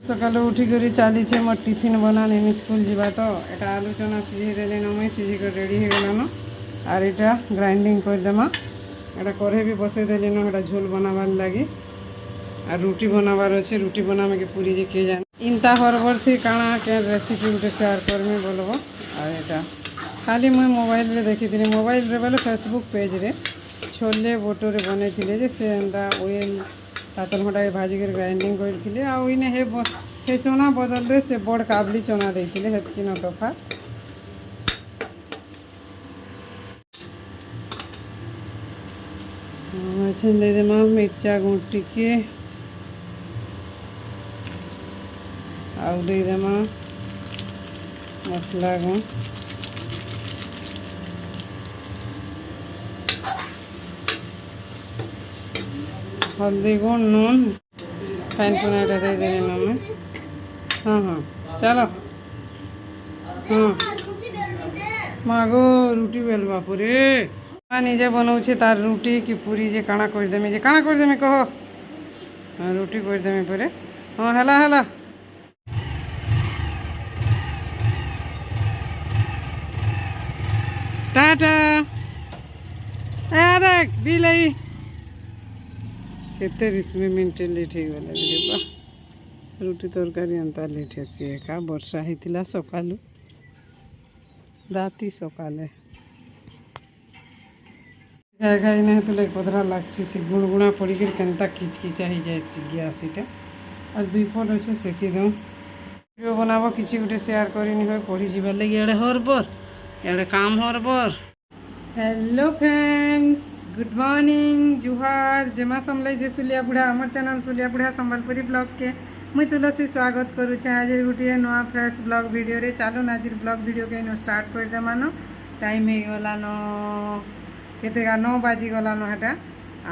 सकालू उठिक चलीचे मोर tiffin बनानी school जावा तो यहाँ आलू चना सिझे देली मुई सिझिक रेडी हो गलान आर इटा ग्राइंडिंग करदेमा एटा कढ़े भी बसई देली ना झोल बनाबार लगी और रुटी बनाबार अच्छे रुटी बनावे के पूरी जे किए जाए इंता हरबर थी काଣା के रेसिपी गोटे शेयर करमी बोलबो और यहाँ खाली मुई मोबाइल रे देखी थी मोबाइल रे बोले फेसबुक पेज रे छोले बोटोरे बने थे से एंता ओएल सातल घंटा भाजिक ग्राइंडिंग करते आने हे चना बदल रे से बड़ काबली चना देते हेतकी न तफा देदेमा मिर्चा गुड़ टिके आउ देदेमा मसला गुण हल्दी गुण नून फाइन पुनाटा दे देनी मम्मी हाँ हाँ चलो हाँ मागो रुटी बेलवा पूरे निजे बनाऊे तार रुटी कि पूरी जे काଣା करदेमी जे काଣା करदेमी कह हाँ रुटी करदेमी पूरे हाँ हला हला टाटा अरे बिलाई केते रिस्मी मिनटे लेट हो गला बा रुटी तरकारी एंता लेट आसी एका वर्षा होता सकालू राति सकाले खाई खाई ना तो पधरा लगसी से गुणगुणा पड़क केनता किचकिचा हो जाए गैस इटा और दुई पट अच्छे सेकी दऊँ वीडियो बनाब किसी गोटे शेयर करनी पढ़ी जाबार लगे इे हरबर इे काम हरबर हेलो फ्रेंड्स गुड मॉर्निंग जुहार जेमा समलाई जे सुलिया बुढ़ा आमर चैनल सुलिया बुढ़ा संबलपुरी ब्लॉग के मुई तुलसी स्वागत करुचे आज गोटे नुआ फ्रेश ब्लॉग वीडियो रे चलून आज ब्लॉग वीडियो के स्टार्ट कर देमान टाइम हो गलान केतेगा 9 बाजी गलान हेटा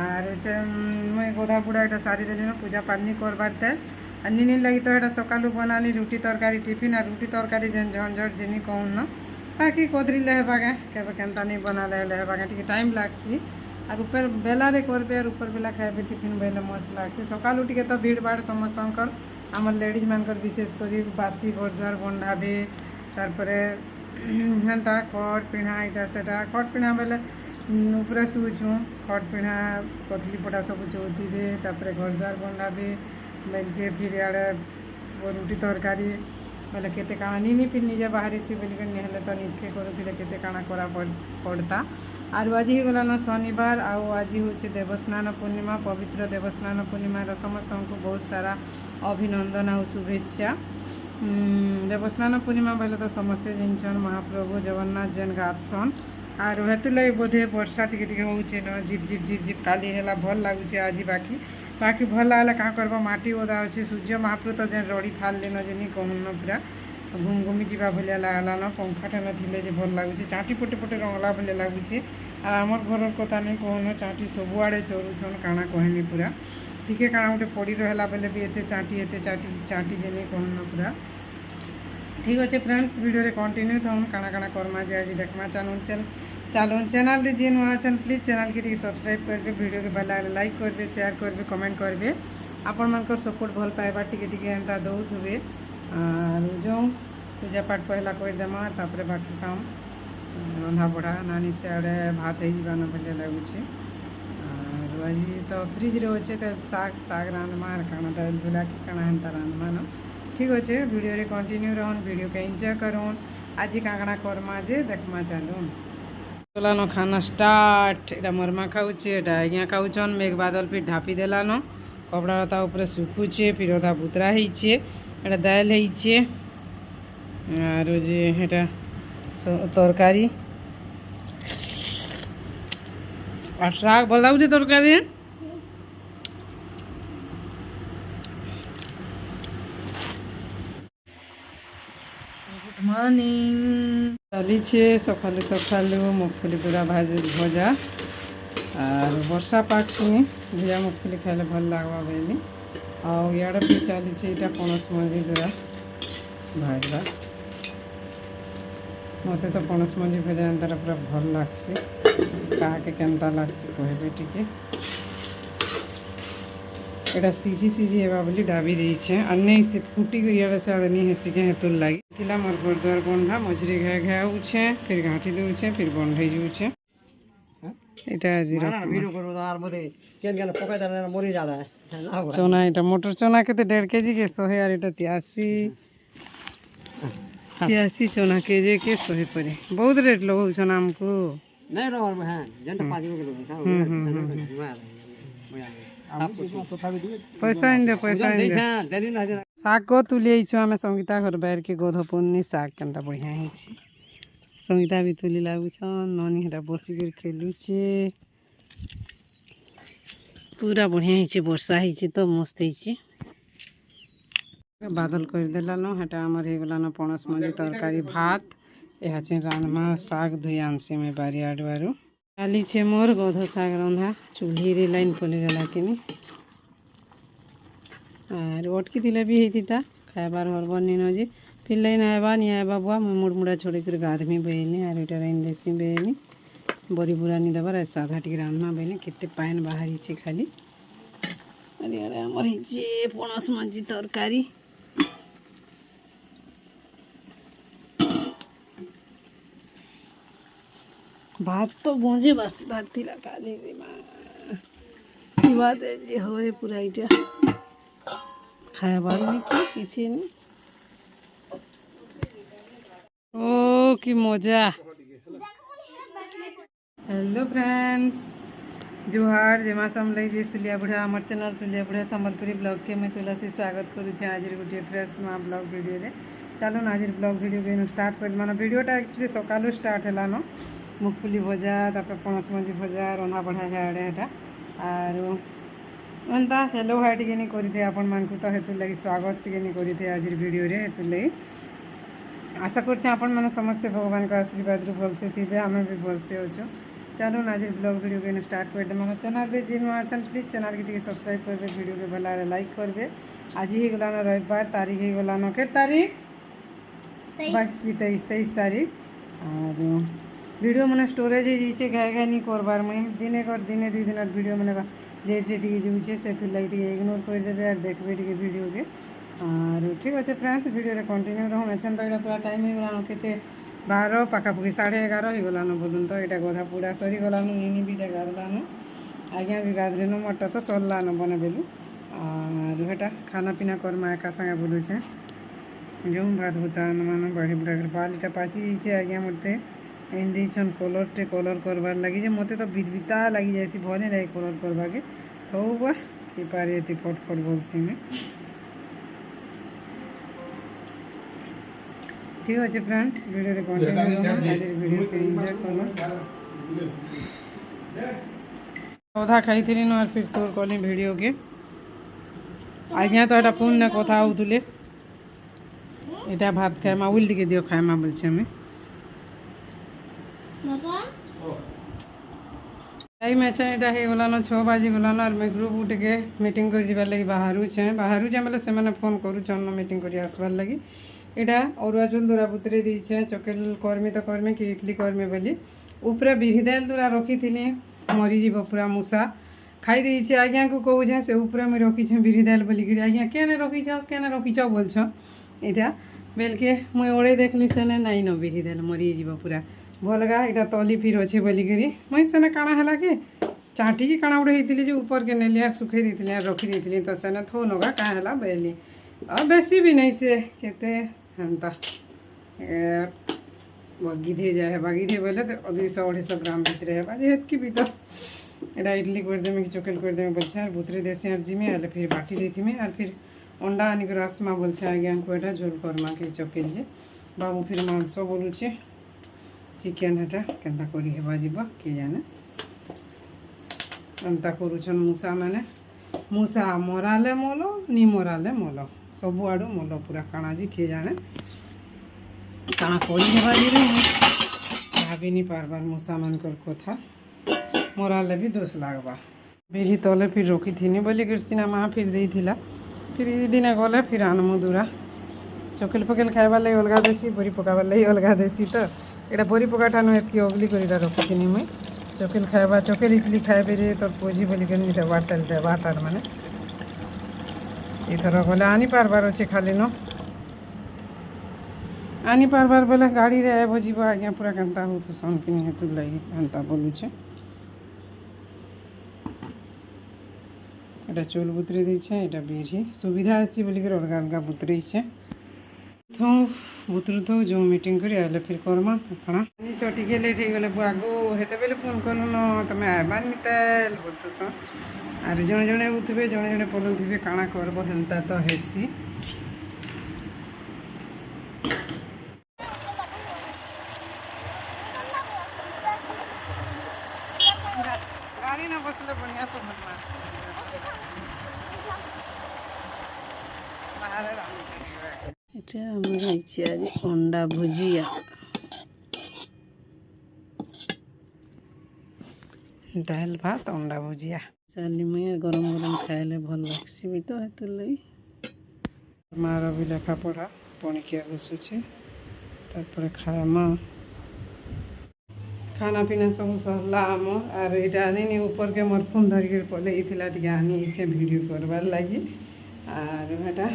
आर मुई गोधा बुढ़ा एटा सारी देली पूजा पाठ नहीं करबार थे और निनी लगी तो एटा सकालू बनानी रुटी तरकारी टिफिन और रुटी तरकारी जेन झंझट जिनी कहून न बाकी कोदरी लेहबागे केबे केनता नहीं बना लेहबागे टिके टाइम लागसी और ऊपर बेला रे करबे और ऊपर बेला खाइबे टिफिन बेले मस्त लागसी सकालू टिके तो भीड़ भाड़ समस्तंकर आमर लेडीज मानकर विशेष करी बासी घर द्वार बंधाबे तारपरे हेन्ता खट पिढ़ा इटा सेटा खट पिढ़ा बेले ऊपर शुचुँ खट पिढ़ा पतली पटा सब चौथिबे तारपरे घर द्वार बंधाबे बेलके फिर आड़े रुटी तरकारी बोले केते काଣା निनी फिर निजे बाहरी सी बोलिक निहले तो निजके करुले केते काଣା करा पड़ता आर आज ही गलान शनिवार आउ आज हूँ देवस्नान पूर्णिमा पवित्र देवस्नान पूर्णिमार समस्त को बहुत सारा अभिनंदन आ शुभेच्छा देवस्नान पूर्णिमा बोले तो समस्ते जिनछन महाप्रभु जगन्नाथ जेन गाधसन आर हेतु लगे बोधे वर्षा टिके होचे न झिप झिप झिप झिप काली है भल लगुचे आज बाकी बाकी भल लगला क्या करबा माटी ओदा अच्छे सूर्य महाप्रभु तो जेन रड़ी फाल लेन जेनी कहून पूरा घूम घूमी जावा भाया लगलान पंखाटा नथिले जे भल लगुचे चाटी पटे पटे रंगला भाया लगुचे आर आमर घर कथा नहीं कहून चाटी सबुआड़े चरुछन काଣା कहमी पूरा टिके काଣା गोटे पड़ी रहा बेले भी एते चाटी चाटी जे नहीं कहून पूरा ठीक अच्छे फ्रेंड्स वीडियो कंटिन्यू तो हम काଣା काଣା करमा जे आज देखमा चलून चैनल रे जे नुआ अछन प्लीज चैनल के टिके सब्सक्राइब करबे वीडियो के भल लागले लाइक करबे शेयर करबे कमेंट करबे आपण मानकर सपोर्ट भल पाइबा टिके टिके एंता दउथबे आर जो पूजा पाठ पहला कर देमा तापरे बाकी काम रंधा बढ़ा नानी से आड़े भात हो जान भले लगुचे और आज तो फ्रिज रे अच्छे तो साग रांधमा आर काଣା दाल भुला कि काଣା हेन्ता रांधमा न ठीक अच्छे वीडियो रे कंटिन्यू रहन वीडियो के एंजॉय करूँ आज काଣା करमा जे देखमा चलून चलान खाना स्टार्ट एटा मरमा खाऊचे एटा आज्ञा खाऊन मेघ बादल फिर ढापी देलान कपड़ा लता ऊपर सुखुचे फिर अधा बुतरा होइछे एटा दाल होइछे आर जे एटा तरकारी और शाक भल लाଗୁছে तरकारी गुड मॉर्निंग चली सकालू सकालू मुगफली पूरा भजा और वर्षा पाक भुजा मुगफली खाइले भल लगवा बोली आड़ भी चली पणस मंजी पूरा भाजवा मत तो पणस मंजी भजा एंता पूरा भल लगसी क्या केनता लगसी कहबे टिके এটা সিঝি সিঝি ହେବା ବୋଲି ଡାବି ଦେଇଛେ ଆର୍ ନେଇ ସେ ଫୁଟିକରି ଇଆଡ଼େ ସିଆଡ଼େ ନି ହେସିକେ ହେତୁର୍ ଲାଗି ଥିଲା ମୋର୍ ଘର ଦ୍ୱାର ବନ୍ଧା ମଝିରେ ଘାଏ ଘାଏ ହଉଛେ ଫିର୍ ଘାଁଟି ଦଉଛେ ଫିର୍ ବନ୍ଧେଇ ଯାଉଛେ এটা আଜି চনা এটা মটর চনা কেতে 1.5 কেজি কে 100 আর এটা 83 চনা কেজি কে 100 পরে বহুত রেট লগাউছন আমকু নাই रो हां जनता 5 किलो पैसा इन दे শাগ তুলি আইছু আমি সঙ্গীতা ঘর বাইর কে গোধ পন্নি শাগ কেনতা বঢ়িয়া ହେଇଛି সঙ্গীতা भी তুলি লাগুছন ননি হেটা বসি করে খেলুছে पूरा बढ़िया ହେଇଛି ବର୍ଷା ହେଇଛି ତ ମସ୍ତ ହେଇଛି ବାଦଲ କରିଦେଲାନ ହେଟା ଆମର ହେଇଗଲାନ ପଣସ ମଞ୍ଜି ତରକାରୀ ଭାତ ଏହା ଅଛି ରାନମା ଶାଗ ଧୁଇ ଆନସି ମେ ବାରି ଆଡ଼ୁଆରୁ ଚାଲିଛେ ମୋର ଗଧ ଶାଗ ରନ୍ଧା ଚୁଲ୍ହିରେ ଲାଇନ୍ ପଲିଗଲା କିନି ଆର୍ ଅଟକି ଥିଲେ ବି ହେଇଥିତା ଖାଇବାର ହରବର ନିନ ଯେ फिर लाइन आएबा नहीं आएबा बुआ मैं मुड़ मुड़ा छोड़ कर गाधमी बेनी आर इटा राइन देसी बेनी बड़ी बुरा नहीं दबार साधा टी रान्ना बेनी केते पान बाहरी छे खाली अरे अरे हमर जे पणस मଞ୍ଜି तरकारी भात तो बजे बस भात थिला काली रे मा की बात है जे होए पूरा इटा खायबार नहीं कि किछि नहीं ओ की मजा हेलो फ्रेंड्स जोहार जेमा समलई जे सुलिया बुढ़ा हमर चैनल सुलिया बुढ़ा संबलपुरी ब्लॉग के मैं तुलसी स्वागत करूँ आज गोटे फ्रेश नुआ ब्लॉग वीडियो रे चलो आज ब्लॉग वीडियो के स्टार्ट कर माना वीडियोटा एक्चुअली सकालू स्टार्ट है न मुगफुली भजा तापर पणस मଞ୍ଜି भजा रंधा बढ़ा है आड़े हेटा आर एंता हेलो हाय टिके नहीं करी थे आपण मान को तो हेतु लगी स्वागत टिके नहीं करी थे आज वीडियो रे हेतु लगी आशा करछे आपण माने समस्त भगवान का आशीर्वाद रु भलसे थिबे हमें भी भलसे होचो चलो आज ब्लॉग वीडियो के स्टार्ट कर दे माने चैनल रे जे नुआ अछन प्लीज चैनल के टिके सब्सक्राइब करबे वीडियो के भला लाइक करबे आज ही गला न रविवार तारीख ही गला न के तारीख 23 तारीख और वीडियो माने स्टोरेज ही जे घाय घाय नहीं करबार मैं दिने कर दिने 2 दिन वीडियो माने लेट लेट के जुचे से तो लाइट इग्नोर कर देबे और देखबे टिके वीडियो के और ठीक अच्छे फ्रेंड्स वीडियो रे कंटिन्यू रहूँ एछन तो ये पूरा टाइम हो गलान केते 12 पाखापुखी 11:30 हो गलान बोलून तो ये गधा पूरा सरी गलान इनी भी गाधलान आज्ञा भी गाधलेन मोटा तो सरलान बने बेलू और हेटा खाना पीना करमा एका संगे बोलूचे जो भात भूता मान बढ़ी बुढ़ा बालीटा पाची छे आज्ञा मते एंदी छन कलर करबार लगी जे मते तो बिदबिता लगी जायसी भले लागे कलर करबा के तो बा कि पारे एति फटफट बोलसी में ठीक अच्छे फ्रेंड्स वीडियो रे कंटिन्यू आज वीडियो के एंजॉय करो पौधा खाई थी न और फिर शोर कली वीडियो के आज्ञा तो एटा फोन ने कथा होतुले एटा भात खाए मा उल्टी के दियो खाए मा बोलछे में बाबा टाइम अच्छा एटा हे गला न 6 बजे गला न और मैं ग्रुप उठ के मीटिंग कर जीवार लगी बाहरु छे मतलब से माने फोन करू छन मीटिंग करी आसबार लगी एटा अरुआ चूल दूरा बुतरे दीछे चकेल कर्मी तो कर्मी कि इडली कर्मी बोली ऊपर बिरी दाल दूरा रखी थी मरी जीव पूरा मूसा खाई देछे आज्ञा को कहूँ से ऊपर मुझे रखी बिरी दाल बोलिक आज्ञा केने रखीच बोलछ एटा बेलके मुई ओड़े देखली सेने नाई न बिरी दाल मरी जीव पूरा भलगा यहाँ तली फिर अच्छे बोलिक मुई सेने काଣା है कि चाटी की काଣା गोटे होती जो ऊपर के नेली आर सुखे दी रखी दी तो सेने थो नगा क्या है बेली और बेसी भी नहीं से केते हेन्ता गिधे जाए गिधे बोले तो 200-250 ग्राम भितर है जेतकी भी तो एटा इडली कर देमी कि चकेल कर देमी बोलछे और बुतरे देसी और जिमी आले फिर बाटी देथिमी और फिर अंडा आनिक रसमा बोलछे आगे हमको एटा झोल करमा के चकेल जे बाबू फिर मांस बोलुछे चिकेन हेटा केनता करी हेबा जीव के जाने एंता करूछन मूसा माने मूसा मराले मोलो नी मराले मोलो सब आड़ू मोलो पूरा काना जी किए जाने काना करी हेबा जी भाभी नहीं पारबार मूसा मानकर कथा मराले भी दोष लागबा बिरी तले फिर रखी थी बोली कृष्णा माँ फिर दे फिर दिन गले फिर आनमु दूरा चकेल पकेल खाइबार लगे अलगा देसी बरी पकाबार लगे अलगा देसी तो यहाँ बरी पका ठानु एतकी अगली कर रखी थी मुई चकेल खाइबा चकेल इडली खाइबे रे तोर पोजी बोलिक देवा तार माने ଏଥର ଗଲେ ଆନି ପାରବାର ଅଛେ ଖାଲି ନ ଆନି ପାରବାର ବେଲେ ଗାଡ଼ିରେ ଆଇବ ଯିବ ଆଜ୍ଞା ପୁରା କେନ୍ତା ହଉଥିସନ୍ କିନି ହେତୁର୍ ଲାଗି ଏନ୍ତା ବୋଲୁଛେ। এটা চুল বুতরে দিয়েছে, এটা বিড়ি সুবিধা আছে বলিকি অলগা অলগা বুতরেইছে। থৌ বুতରୁ থৌ ଯେଉଁ ମିଟିଂ କରି ଆଇଲେ ଫିର୍ କର୍ମା କାଣା ନିଛ ଟିକେ ଲେଟ୍ ହେଇଗଲେ ଆଗୁ ହେତେବେଲେ ଫୋନ୍ କଲୁନ ତମେ ଆଇବାର୍ ନି ତାଏଲ୍ ବୋଲୁଥିସନ୍। ଆରୁ ଜଣେ ଜଣେ ଉଠବେ ଜଣେ ଜଣେ ପଲଉଥିବେ କାଣା କର୍ବ ହେନ୍ତା ତ ହେସି। ଗାଡ଼ି ନ ବସିଲେ ବଢ଼ିଆ ତ ଭଲ ମାର୍ସି ବାହାରେ ରାନ୍ଧିଛେ। এটা আমার হয়েছে আজ অন্ডা ভুজিয়া, ডাল ভাত অন্ডা ভুজিয়া চালিমে গরম গরম খাইলে ভাল লাগছি বি তো হেতুর লাগি। মার বি লেখা পড়া পণিকিয়া বসুছে, তারপরে খাইমা খানা পিনা सब सरला आमर। आर এটা আনিনি উপরকে মোর ফোন ধরিকি পলেইଥିଲା টিকে আনিছে ভিডিও করবার লাগি। আর এটা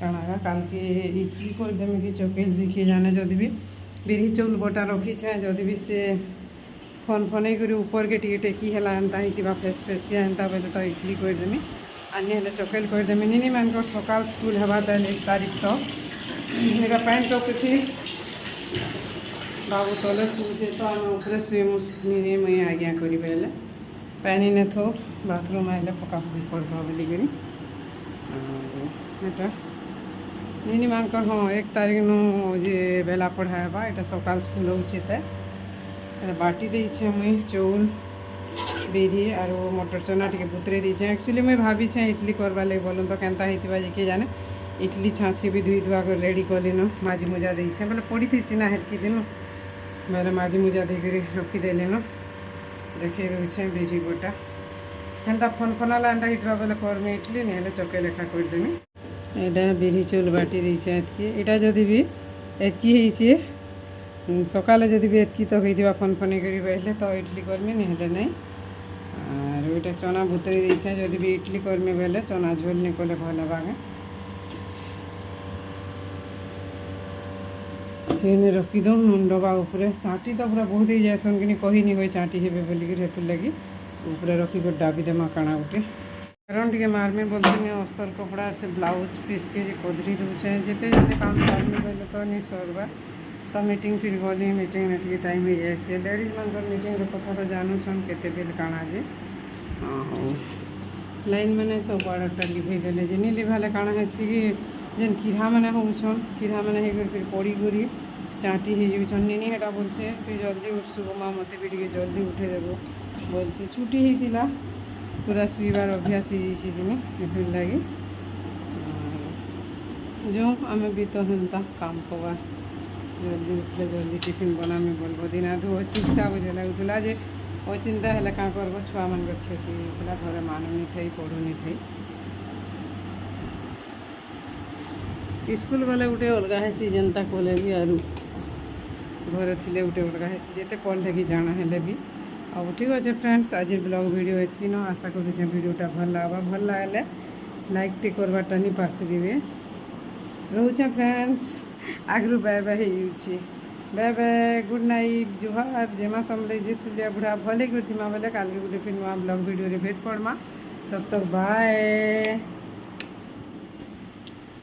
কাণাগা কালকে ইডলি କରିଦେମି କି ଚକେଲ କିଏ ଜାନେ ଯଦି ବି ବିରି ଚଉଲ ବଟା ରଖିଛେ ଯଦି ବି ସେ ଫନେଇ କରି ଉପରକେ ଟିକେ ଟେକି ହେଲା ଏନ୍ତା ହେଇଥିବା ଫେସ୍ ଫେସିଆ ଏନ୍ତା ବେଲେ ତ ଇଡଲି କରିଦେମି। ଆନି ହେଲେ ଚକେଲ କରିଦେମି। ନିନି ମାନଙ୍କର ସକାଳ ସ୍କୁଲ ହେବା ତାହେଲେ 1 ତାରିଖ ତ ଏଇଟା ପାଣି ରଖୁଛି ବାବୁ ତଲେ ଶୁଛେ ତ ଆମେ ଉପରେ ଶୁଇମୁ ନିନି ମୁଇଁ ଆଜ୍ଞା କରିବେ ହେଲେ ପାଣି ନେ ଥୋ ବାଥରୁମ୍ ଆଇଲେ ପକାପକି କରିବା ବୋଲିକରି। ଏଟା ନିନି ମାନଙ୍କର ହଁ 1 ତାରିଖ ନୁ ଯେ ବେଲା ପଢ଼ା ହେବା ଏଟା ସକାଳ ସ୍କୁଲ ହଉଛି ତେ ବାଟି ଦେଇଛେ ମୁଇଁ ଚଉଲ ବିରି ଆରୁ ମଟର ଚନା ଟିକେ ବୁତରେଇ ଦେଇଛେ। ଆକ୍ଚୁଆଲି ମୁଇଁ ଭାବିଛେ ଇଟଲି କରବାର୍ ଲାଗି ବୋଲୁନ୍ ତ କେନ୍ତା ହେଇଥିବା ଯେ କିଏ ଜାନେ। ଇଟଲି ଛାଁଚକେ ବି ଧୁଇ ଧୁଆ କରି ରେଡ଼ି କଲିନ ମାଜି ମୁଜା ଦେଇଛେ ବୋଲେ ପଡ଼ିଥିସି ନା ହେତ୍କି ଦିନ ବେଲେ ମାଜି ମୁଜା ଦେଇକରି ରଖିଦେଲିନ। ଦେଖେଇ ଦେଉଛେ ବିରି ବଟା ହେନ୍ତା ଫନଫନାଲା ଏନ୍ତା ହେଇଥିବା ବେଲେ କର୍ମି ଇଟଲି ନି ହେଲେ ଚକେ ଲେଖା କରିଦେମି। এটা বিরি চুল বাটি দিয়েছে এতকি। এটা যদি বি এতকি হয়েছে সকালে যদি বি এতকি তো হয়ে ফনফনি করি বসলে তো ইডলি করমি নি হলে নাই। আর ওইটা চনা ভুতরে দিয়েছে যদি বি ইডলি করমি বেলে চনা ঝোল নি কলে ভালো বাগে। এনে রখিদম ডবা উপরে চাটি তো পুরা বহুত হয়ে যাসন কিনি কহিনি হয়ে চাটি হেবে বলিকি হেতুর লাগি উপরে রখিকর ডাবি দেমা কাଣା গোটে। কারণ টিকে মারমি বলছিনি অস্তর কপড়া সে ব্লাউজ পিসকে যে কদরি দেছে যেতে যদি কাম সারমি বলে তো নি সরবা। তো মিটিং ফির গলি মিটিং টিকে টাইম হয়ে যাইছে। লেডিজ মানকর মিটিংর কথা তো জানুছন কেতে বেল কাଣା যে লাইন মানে সব অর্ডরটা লিভাই দেলে যে নি লিভালে কাଣା হেসি কি যেন কিরা মানে হউছন কিরা মানে হেগর ফির পড়ি করি চাটি হয়ে যাউছন। নিনি হেটা বলছে তুই জলদি উঠসু মা মতে বি টিকে জলদি উঠে দেবো বলছে। ছুটি হয়েছিলা पूरा शुइबार अभ्यास हो कि हेतुर लगी जो आम भी तो हेन्ता काम करवा जल्दी उठले जल्दी टिफिन बनामी बोलबो दिन आधु चिंता बुझे लगुला जे चिंता है क्या करब छुआ मान क्षति होता घरे मानुनी थी पढ़ुनी थी स्कूल गले गोटे अलगा हेसी जेनता कले भी आरु घरे थिले गोटे अलगा हेसी जेते पढ़ले कि जाना हेले भी। अब ठीक अच्छे फ्रेंड्स आज ब्लॉग वीडियो एतकी न आशा करुचे वीडियोटा भल लगा भल लगे लाइक टे करवाटा नहीं पासरिवे रोचे फ्रेंड्स आगरू बाय बाय हो बाय बाय गुड नाइट जुहार जेमा समले जे सुलिया बुढ़ा भले गुथिमा बोले काल के गोटे फिर नुआ ब्लॉग वीडियो रे भेट पड़मा तब तक बाय।